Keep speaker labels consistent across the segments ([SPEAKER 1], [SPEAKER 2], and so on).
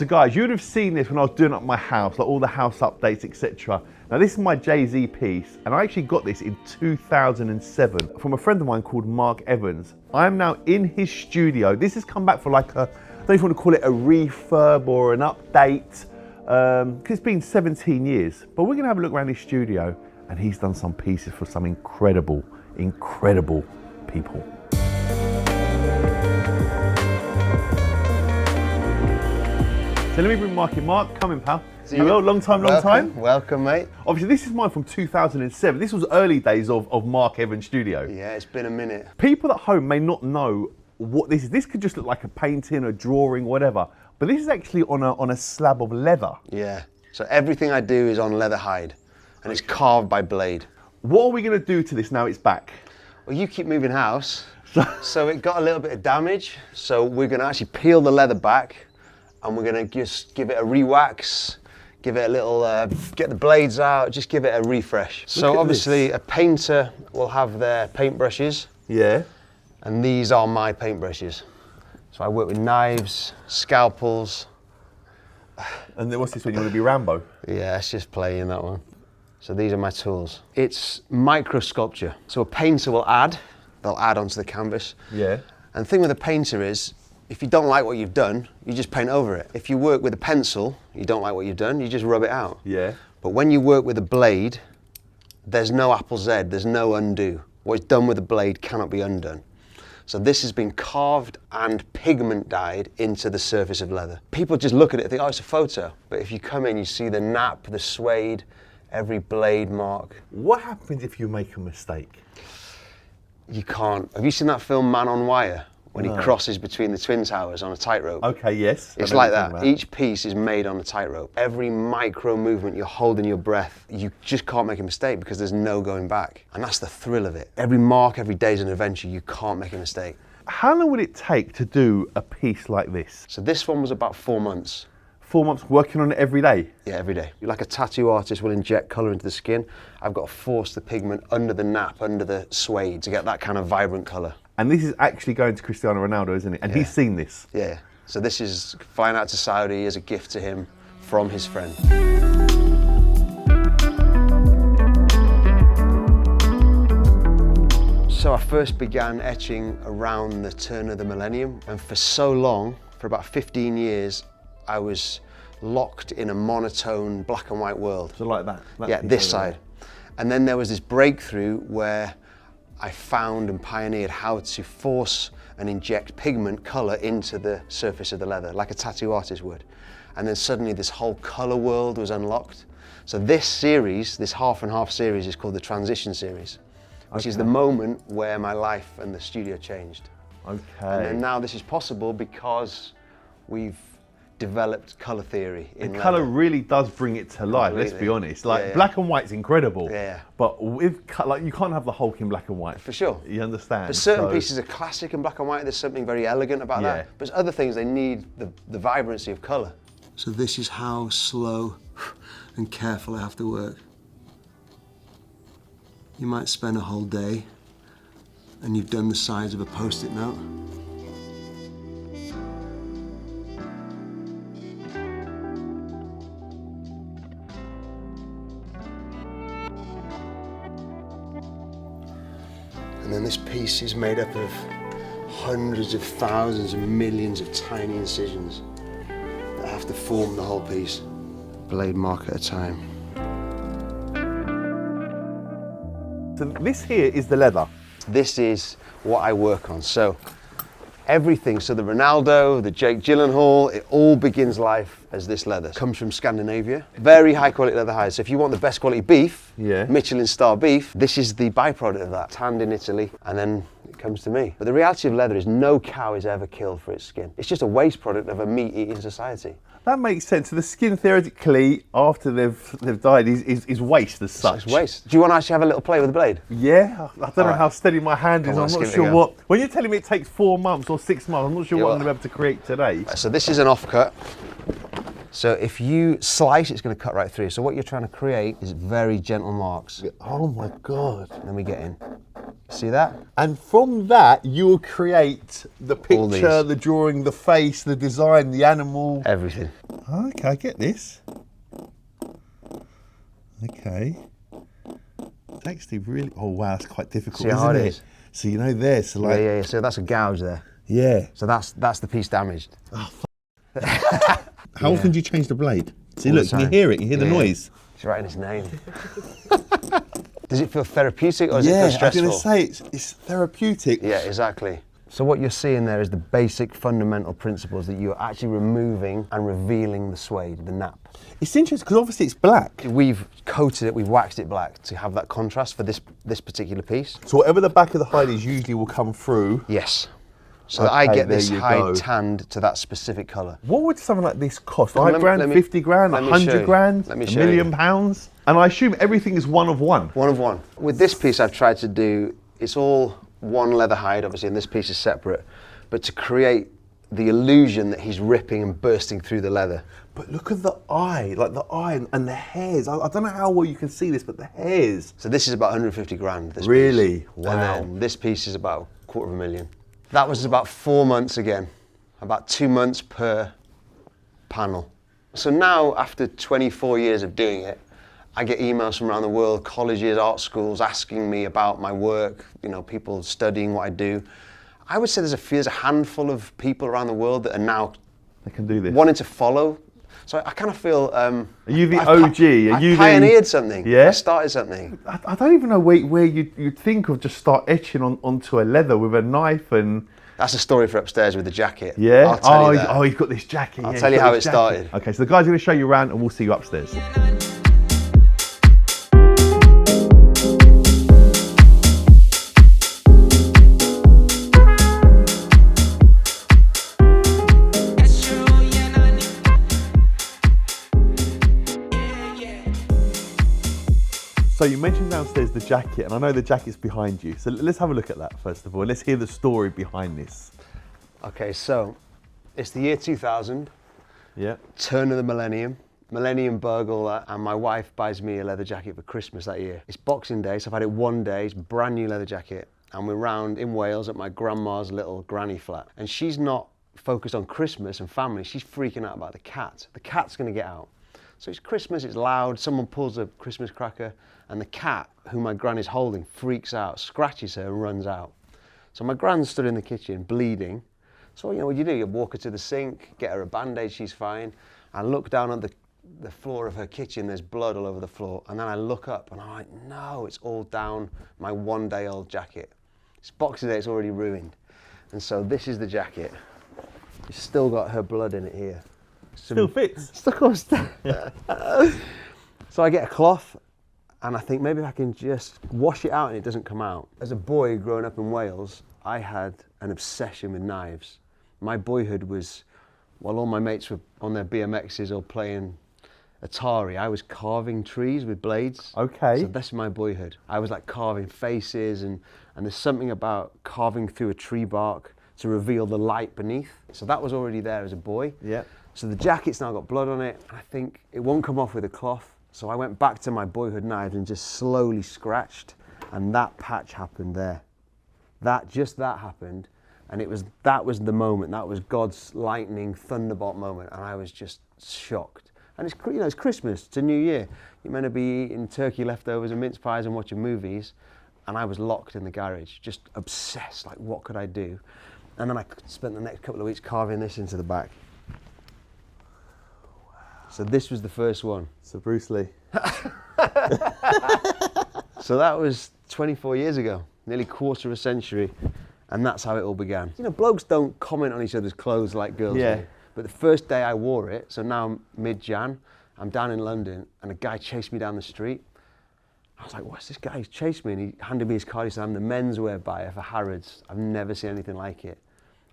[SPEAKER 1] So guys, you would have seen this when I was doing up my house, like all the house updates, etc. Now this is my Jay-Z piece, and I actually got this in 2007 from a friend of mine called Mark Evans. I am now in his studio. This has come back for like a, I don't know if you want to call it a refurb or an update, because it's been 17 years. But we're gonna have a look around his studio, and he's done some pieces for some incredible, incredible people. So let me bring Mark in. Mark, come in, pal. You will, long time.
[SPEAKER 2] Welcome, mate.
[SPEAKER 1] Obviously, this is mine from 2007. This was early days of Mark Evans' studio.
[SPEAKER 2] Yeah, it's been a minute.
[SPEAKER 1] People at home may not know what this is. This could just look like a painting, a drawing, whatever. But this is actually on a slab of leather.
[SPEAKER 2] Yeah. So everything I do is on leather hide, and it's carved by blade.
[SPEAKER 1] What are we going to do to this now it's back?
[SPEAKER 2] Well, you keep moving house, so it got a little bit of damage. So we're going to actually peel the leather back, and we're going to just give it a re-wax, give it a little, get the blades out, just give it a refresh. So obviously a painter will have their paintbrushes.
[SPEAKER 1] Yeah.
[SPEAKER 2] And these are my paintbrushes. So I work with knives, scalpels.
[SPEAKER 1] And then what's this one? You want to be Rambo?
[SPEAKER 2] Yeah, it's just playing that one. So these are my tools. It's micro sculpture. So a painter will add, they'll add onto the canvas.
[SPEAKER 1] Yeah.
[SPEAKER 2] And the thing with a painter is, if you don't like what you've done, you just paint over it. If you work with a pencil, you don't like what you've done, you just rub it out.
[SPEAKER 1] Yeah.
[SPEAKER 2] But when you work with a blade, there's no apple Z, there's no undo. What is done with a blade cannot be undone. So this has been carved and pigment dyed into the surface of leather. People just look at it and think, oh, it's a photo. But if you come in, you see the nap, the suede, every blade mark.
[SPEAKER 1] What happens if you make a mistake?
[SPEAKER 2] You can't. Have you seen that film Man on Wire? When he crosses between the Twin Towers on a tightrope.
[SPEAKER 1] Okay, yes.
[SPEAKER 2] It's like that. Each piece is made on a tightrope. Every micro movement, you're holding your breath. You just can't make a mistake because there's no going back. And that's the thrill of it. Every mark, every day is an adventure. You can't make a mistake.
[SPEAKER 1] How long would it take to do a piece like this?
[SPEAKER 2] So this one was about 4 months.
[SPEAKER 1] 4 months working on it every day?
[SPEAKER 2] Yeah, every day. Like a tattoo artist will inject colour into the skin, I've got to force the pigment under the nap, under the suede to get that kind of vibrant colour.
[SPEAKER 1] And this is actually going to Cristiano Ronaldo, isn't it? And he's seen this.
[SPEAKER 2] Yeah. So this is flying out to Saudi as a gift to him from his friend. So I first began etching around the turn of the millennium, and for so long, for about 15 years, I was locked in a monotone black and white world.
[SPEAKER 1] So like that?
[SPEAKER 2] Yeah, this side. And then there was this breakthrough where I found and pioneered how to force and inject pigment colour into the surface of the leather, like a tattoo artist would. And then suddenly this whole colour world was unlocked. So this series, this half and half series, is called the Transition Series, which is the moment where my life and the studio changed.
[SPEAKER 1] Okay.
[SPEAKER 2] And then now this is possible because we've developed colour theory in leather.
[SPEAKER 1] Colour really does bring it to life, let's be honest. Like black and white's incredible.
[SPEAKER 2] Yeah.
[SPEAKER 1] But with like you can't have the Hulk in black and white.
[SPEAKER 2] For sure.
[SPEAKER 1] You understand?
[SPEAKER 2] There's certain pieces are classic in black and white, there's something very elegant about that. But there's other things, they need the vibrancy of colour. So this is how slow and careful I have to work. You might spend a whole day and you've done the size of a post-it note. And then this piece is made up of hundreds of thousands and millions of tiny incisions that have to form the whole piece, blade mark at a time.
[SPEAKER 1] So this here is the leather.
[SPEAKER 2] This is what I work on. So everything, so the Ronaldo, the Jake Gyllenhaal, it all begins life as this leather. It comes from Scandinavia. Very high quality leather hides. So if you want the best quality beef, Michelin star beef, this is the byproduct of that. Tanned in Italy, and then it comes to me. But the reality of leather is no cow is ever killed for its skin. It's just a waste product of a meat-eating society.
[SPEAKER 1] That makes sense. So the skin theoretically, after they've died, is waste as such.
[SPEAKER 2] It's waste. Do you want to actually have a little play with the blade?
[SPEAKER 1] Yeah, I don't know how steady my hand is. I'm not sure what. When you're telling me it takes 4 months or 6 months, I'm not sure what I'm going to be able to create today.
[SPEAKER 2] So this is an offcut. So if you slice, it's going to cut right through. So what you're trying to create is very gentle marks.
[SPEAKER 1] Oh my God.
[SPEAKER 2] And then we get in. See that?
[SPEAKER 1] And from that, you will create the picture, the drawing, the face, the design, the animal.
[SPEAKER 2] Everything.
[SPEAKER 1] Okay, I get this. Okay. It's actually really, oh wow, that's quite difficult,
[SPEAKER 2] See how hard
[SPEAKER 1] isn't
[SPEAKER 2] it
[SPEAKER 1] it?
[SPEAKER 2] is?
[SPEAKER 1] So you know there, so like,
[SPEAKER 2] Yeah. So that's a gouge there.
[SPEAKER 1] yeah.
[SPEAKER 2] So that's the piece damaged.
[SPEAKER 1] How often do you change the blade? See,
[SPEAKER 2] All the
[SPEAKER 1] look, can you
[SPEAKER 2] time.
[SPEAKER 1] hear it? You hear the noise?
[SPEAKER 2] He's writing his name. Does it feel therapeutic or does it
[SPEAKER 1] Yeah,
[SPEAKER 2] feel
[SPEAKER 1] I was
[SPEAKER 2] stressful?
[SPEAKER 1] going to say, it's therapeutic.
[SPEAKER 2] Yeah, exactly. So what you're seeing there is the basic fundamental principles that you're actually removing and revealing the suede, the nap.
[SPEAKER 1] It's interesting because obviously it's black.
[SPEAKER 2] We've coated it, we've waxed it black to have that contrast for this particular piece.
[SPEAKER 1] So whatever the back of the hide is usually will come through.
[SPEAKER 2] Yes. So that I
[SPEAKER 1] Okay,
[SPEAKER 2] get this
[SPEAKER 1] there you
[SPEAKER 2] hide
[SPEAKER 1] go.
[SPEAKER 2] tanned to that specific colour.
[SPEAKER 1] What would something like this cost?
[SPEAKER 2] Let
[SPEAKER 1] 5
[SPEAKER 2] me-
[SPEAKER 1] grand,
[SPEAKER 2] let me-
[SPEAKER 1] 50 grand,
[SPEAKER 2] let me show
[SPEAKER 1] 100
[SPEAKER 2] you.
[SPEAKER 1] grand,
[SPEAKER 2] Let me
[SPEAKER 1] a
[SPEAKER 2] show
[SPEAKER 1] million
[SPEAKER 2] you.
[SPEAKER 1] pounds? And I assume everything is one of one.
[SPEAKER 2] One of one. With this piece I've tried to do, it's all one leather hide obviously, and this piece is separate, but to create the illusion that he's ripping and bursting through the leather.
[SPEAKER 1] But look at the eye, like the eye and the hairs. I don't know how well you can see this, but the hairs.
[SPEAKER 2] So this is about 150 grand, this
[SPEAKER 1] Really?
[SPEAKER 2] piece.
[SPEAKER 1] Wow.
[SPEAKER 2] And then this piece is about $250,000. That was about 4 months again, about 2 months per panel. So now, after 24 years of doing it, I get emails from around the world, colleges, art schools, asking me about my work, you know, people studying what I do. I would say there's a handful of people around the world that are now
[SPEAKER 1] They can do this.
[SPEAKER 2] wanting to follow. So I kind of feel...
[SPEAKER 1] Are you the OG? Are you
[SPEAKER 2] I
[SPEAKER 1] the...
[SPEAKER 2] pioneered something.
[SPEAKER 1] Yeah?
[SPEAKER 2] I started something.
[SPEAKER 1] I don't even know where you'd think of just start etching onto a leather with a knife and...
[SPEAKER 2] That's a story for upstairs with the jacket.
[SPEAKER 1] Yeah?
[SPEAKER 2] I'll tell you that.
[SPEAKER 1] Oh, he's got this jacket.
[SPEAKER 2] I'll
[SPEAKER 1] yeah,
[SPEAKER 2] tell
[SPEAKER 1] he's
[SPEAKER 2] you
[SPEAKER 1] got
[SPEAKER 2] how
[SPEAKER 1] this
[SPEAKER 2] it
[SPEAKER 1] jacket.
[SPEAKER 2] started.
[SPEAKER 1] Okay, so the guy's going to show you around and we'll see you upstairs. So you mentioned downstairs the jacket, and I know the jacket's behind you. So let's have a look at that first of all. Let's hear the story behind this.
[SPEAKER 2] Okay, so it's the year 2000,
[SPEAKER 1] Yeah.
[SPEAKER 2] turn of the millennium bug, all that, and my wife buys me a leather jacket for Christmas that year. It's Boxing Day, so I've had it one day, it's a brand new leather jacket, and we're round in Wales at my grandma's little granny flat. And she's not focused on Christmas and family, she's freaking out about the cat. The cat's gonna get out. So it's Christmas, it's loud, someone pulls a Christmas cracker, and the cat, who my gran is holding, freaks out, scratches her and runs out. So my gran stood in the kitchen, bleeding. So, you know what you do? You walk her to the sink, get her a Band-Aid, she's fine. I look down at the floor of her kitchen, there's blood all over the floor. And then I look up and I'm like, no, it's all down my one-day-old jacket. It's Boxing Day, it's already ruined. And so this is the jacket. It's still got her blood in it here.
[SPEAKER 1] Still fits.
[SPEAKER 2] Of course. So I get a cloth and I think maybe I can just wash it out and it doesn't come out. As a boy growing up in Wales, I had an obsession with knives. My boyhood was, while all my mates were on their BMXs or playing Atari, I was carving trees with blades.
[SPEAKER 1] Okay.
[SPEAKER 2] So that's my boyhood. I was like carving faces and there's something about carving through a tree bark to reveal the light beneath. So that was already there as a boy.
[SPEAKER 1] Yeah.
[SPEAKER 2] So the jacket's now got blood on it. I think it won't come off with a cloth. So I went back to my boyhood knives and just slowly scratched, and that patch happened there. That happened, and that was the moment. That was God's lightning thunderbolt moment, and I was just shocked. And it's, you know, it's Christmas, it's a new year. You're meant to be eating turkey leftovers and mince pies and watching movies, and I was locked in the garage, just obsessed. Like, what could I do? And then I spent the next couple of weeks carving this into the back. So this was the first one.
[SPEAKER 1] So Bruce Lee.
[SPEAKER 2] So that was 24 years ago, nearly quarter of a century, and that's how it all began. You know, blokes don't comment on each other's clothes like girls do. But the first day I wore it, so now mid-Jan, I'm down in London, and a guy chased me down the street. I was like, what's this guy? He's chased me, and he handed me his card. He said, I'm the menswear buyer for Harrods. I've never seen anything like it.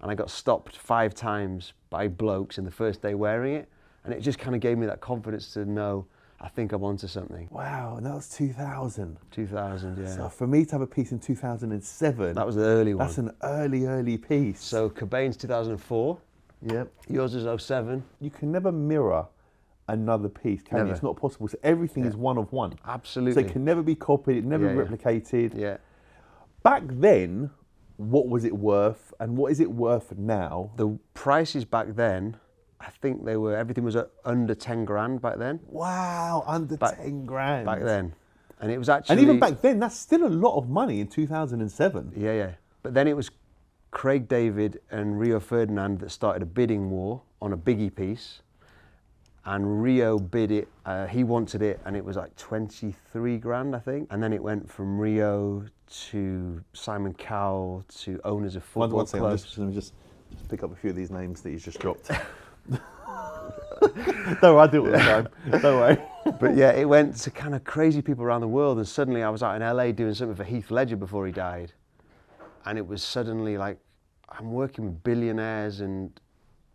[SPEAKER 2] And I got stopped 5 times by blokes in the first day wearing it. And it just kind of gave me that confidence to know, I think I'm onto something.
[SPEAKER 1] Wow, and that was 2000.
[SPEAKER 2] 2000, yeah.
[SPEAKER 1] So for me to have a piece in 2007,
[SPEAKER 2] That was the early one.
[SPEAKER 1] that's an early piece.
[SPEAKER 2] So Cobain's 2004,
[SPEAKER 1] Yep.
[SPEAKER 2] yours is 07.
[SPEAKER 1] You can never mirror another piece, can you?
[SPEAKER 2] Never.
[SPEAKER 1] It's not possible. So everything is one of one.
[SPEAKER 2] Absolutely.
[SPEAKER 1] So it can never be copied, it never
[SPEAKER 2] Yeah, yeah.
[SPEAKER 1] replicated.
[SPEAKER 2] Yeah.
[SPEAKER 1] Back then, what was it worth and what is it worth now?
[SPEAKER 2] The prices back then I think everything was under 10 grand back then.
[SPEAKER 1] Wow, under 10 grand.
[SPEAKER 2] Back then. And it was actually...
[SPEAKER 1] And even back then, that's still a lot of money in 2007.
[SPEAKER 2] Yeah, yeah. But then it was Craig David and Rio Ferdinand that started a bidding war on a Biggie piece. And Rio bid it, he wanted it, and it was like 23 grand, I think. And then it went from Rio to Simon Cowell to owners of football clubs.
[SPEAKER 1] Let me just pick up a few of these names that he's just dropped. Don't worry, I do it all the time. Don't worry.
[SPEAKER 2] But yeah, it went to kind of crazy people around the world, and suddenly I was out in LA doing something for Heath Ledger before he died. And it was suddenly like, I'm working with billionaires and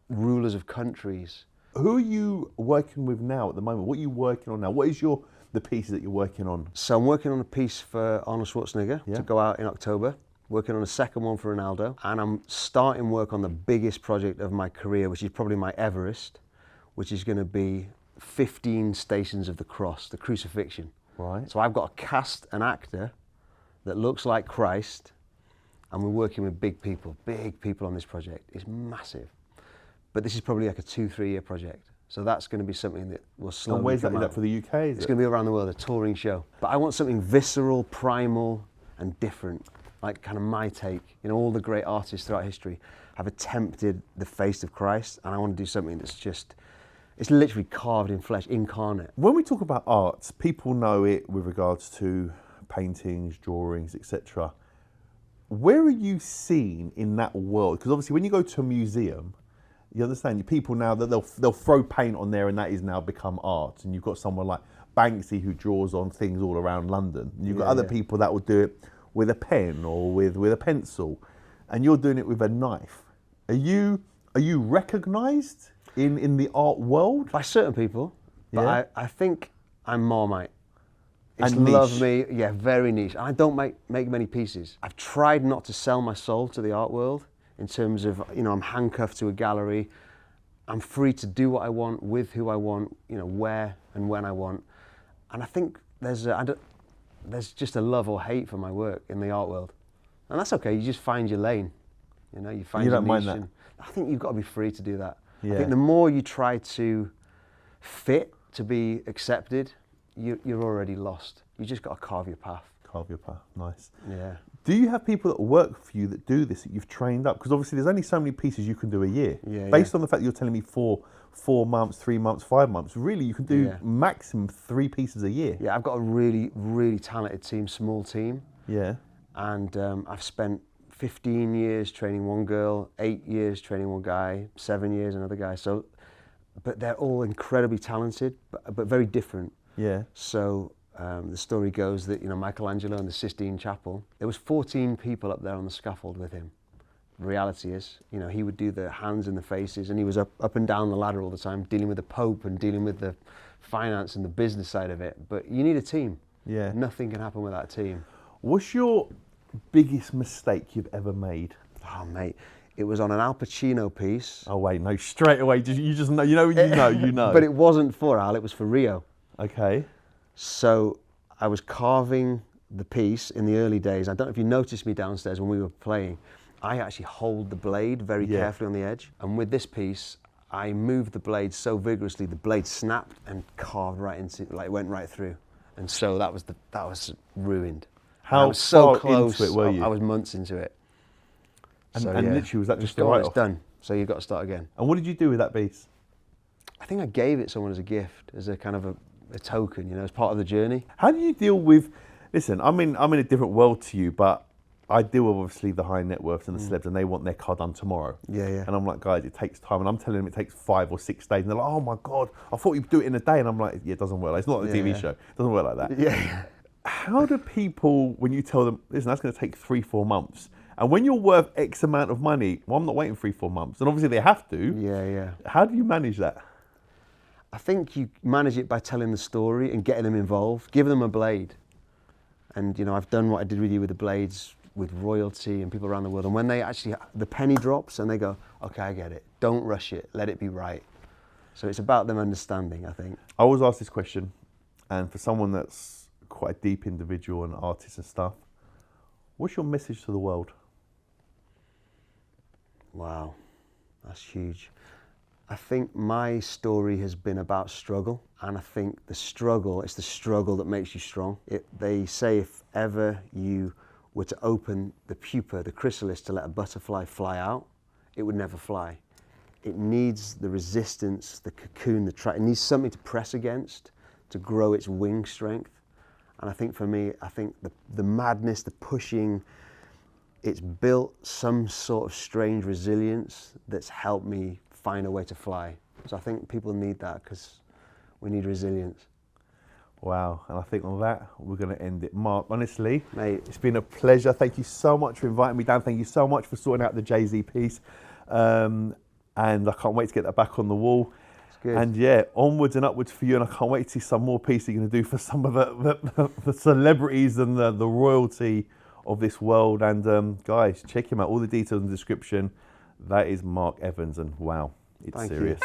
[SPEAKER 2] rulers of countries.
[SPEAKER 1] Who are you working with now at the moment? What are you working on now? What is the pieces that you're working on?
[SPEAKER 2] So I'm working on a piece for Arnold Schwarzenegger to go out in October. Working on a second one for Ronaldo. And I'm starting work on the biggest project of my career, which is probably my Everest, which is going to be 15 Stations of the Cross, the crucifixion.
[SPEAKER 1] Right.
[SPEAKER 2] So I've got to cast an actor that looks like Christ, and we're working with big people on this project. It's massive. But this is probably like a 2-3 year project. So that's going to be something that will slowly
[SPEAKER 1] And where's that?
[SPEAKER 2] come
[SPEAKER 1] Is
[SPEAKER 2] out.
[SPEAKER 1] that for the UK?
[SPEAKER 2] It's going to be around the world, a touring show. But I want something visceral, primal, and different. Like kind of my take. You know, all the great artists throughout history have attempted the face of Christ, and I want to do something that's just, it's literally carved in flesh, incarnate.
[SPEAKER 1] When we talk about art, people know it with regards to paintings, drawings, etc. Where are you seen in that world? Because obviously when you go to a museum, you understand, people now, that they'll throw paint on there and that is now become art. And you've got someone like Banksy who draws on things all around London. And you've got other people that will do it with a pen or with a pencil. And you're doing it with a knife. Are you recognised in the art world?
[SPEAKER 2] By certain people, but I think I'm Marmite. It's
[SPEAKER 1] And niche.
[SPEAKER 2] love me, yeah, very niche. I don't make many pieces. I've tried not to sell my soul to the art world in terms of, you know, I'm handcuffed to a gallery. I'm free to do what I want with who I want, you know, where and when I want. And I think there's just a love or hate for my work in the art world. And that's okay, you just find your lane. You know, you find your niche. You don't mind that? I think you've got to be free to do that. Yeah. I think the more you try to fit to be accepted, you're already lost. You just got to carve your path.
[SPEAKER 1] Carve your path, nice.
[SPEAKER 2] Yeah.
[SPEAKER 1] Do you have people that work for you that do this, that you've trained up? Because obviously there's only so many pieces you can do a year. Based on the fact that you're telling me 4 months, 3 months, 5 months, really you can do maximum 3 pieces a year.
[SPEAKER 2] Yeah, I've got a really, really talented team, small team.
[SPEAKER 1] Yeah.
[SPEAKER 2] And I've spent 15 years training one girl, 8 years training one guy, 7 years another guy. So, but they're all incredibly talented, but very different.
[SPEAKER 1] Yeah.
[SPEAKER 2] So the story goes that, you know, Michelangelo in the Sistine Chapel, there was 14 people up there on the scaffold with him. The reality is, you know, he would do the hands and the faces, and he was up and down the ladder all the time, dealing with the Pope and dealing with the finance and the business side of it. But you need a team.
[SPEAKER 1] Yeah.
[SPEAKER 2] Nothing can happen without a team.
[SPEAKER 1] What's your biggest mistake you've ever made?
[SPEAKER 2] Oh, mate, it was on an Al Pacino piece.
[SPEAKER 1] Oh, wait, no, straight away, you just know, you know.
[SPEAKER 2] But it wasn't for Al, it was for Rio.
[SPEAKER 1] Okay.
[SPEAKER 2] So I was carving the piece in the early days. I don't know if you noticed me downstairs when we were playing. I actually hold the blade very carefully on the edge. And with this piece, I moved the blade so vigorously, the blade snapped and carved right into, like went right through. And so that was ruined.
[SPEAKER 1] How
[SPEAKER 2] I was so
[SPEAKER 1] far
[SPEAKER 2] close,
[SPEAKER 1] into it were you?
[SPEAKER 2] I was months into it.
[SPEAKER 1] And literally, was that just the write-off?
[SPEAKER 2] It's done, so you've got to start again.
[SPEAKER 1] And what did you do with that piece?
[SPEAKER 2] I think I gave it someone as a gift, as a kind of a token, you know, as part of the journey.
[SPEAKER 1] How do you deal with, listen, I'm in a different world to you, but I deal with obviously the high net worth and the celebs, and they want their car done tomorrow.
[SPEAKER 2] Yeah, yeah.
[SPEAKER 1] And I'm like, guys, it takes time. And I'm telling them it takes 5 or 6 days. And they're like, oh my God, I thought you'd do it in a day. And I'm like, yeah, it doesn't work. It's not like a TV show. It doesn't work like that.
[SPEAKER 2] Yeah.
[SPEAKER 1] How do people, when you tell them, listen, that's going to take 3-4 months, and when you're worth X amount of money, well, I'm not waiting 3-4 months. And obviously they have to.
[SPEAKER 2] Yeah, yeah.
[SPEAKER 1] How do you manage that?
[SPEAKER 2] I think you manage it by telling the story and getting them involved. Give them a blade. And, you know, I've done what I did with you with the blades, with royalty and people around the world. And when they actually, the penny drops and they go, okay, I get it. Don't rush it. Let it be right. So it's about them understanding, I think.
[SPEAKER 1] I always ask this question, and for someone that's quite a deep individual and artist and stuff, what's your message to the world?
[SPEAKER 2] Wow, that's huge. I think my story has been about struggle, and I think it's the struggle that makes you strong. They say if ever you were to open the pupa, the chrysalis, to let a butterfly fly out, it would never fly. It needs the resistance, the cocoon, it needs something to press against to grow its wing strength. And I think for me, the madness, the pushing, it's built some sort of strange resilience that's helped me find a way to fly. So I think people need that because we need resilience.
[SPEAKER 1] Wow, and I think on that, we're going to end it. Mark, honestly,
[SPEAKER 2] Mate,
[SPEAKER 1] it's been a pleasure. Thank you so much for inviting me down. Thank you so much for sorting out the Jay-Z piece. And I can't wait to get that back on the wall.
[SPEAKER 2] it's good.
[SPEAKER 1] And yeah, onwards and upwards for you. And I can't wait to see some more pieces you're going to do for some of the celebrities and the royalty of this world. And guys, check him out. All the details in the description. That is Mark Evans. And wow, it's
[SPEAKER 2] Thank you.
[SPEAKER 1] serious.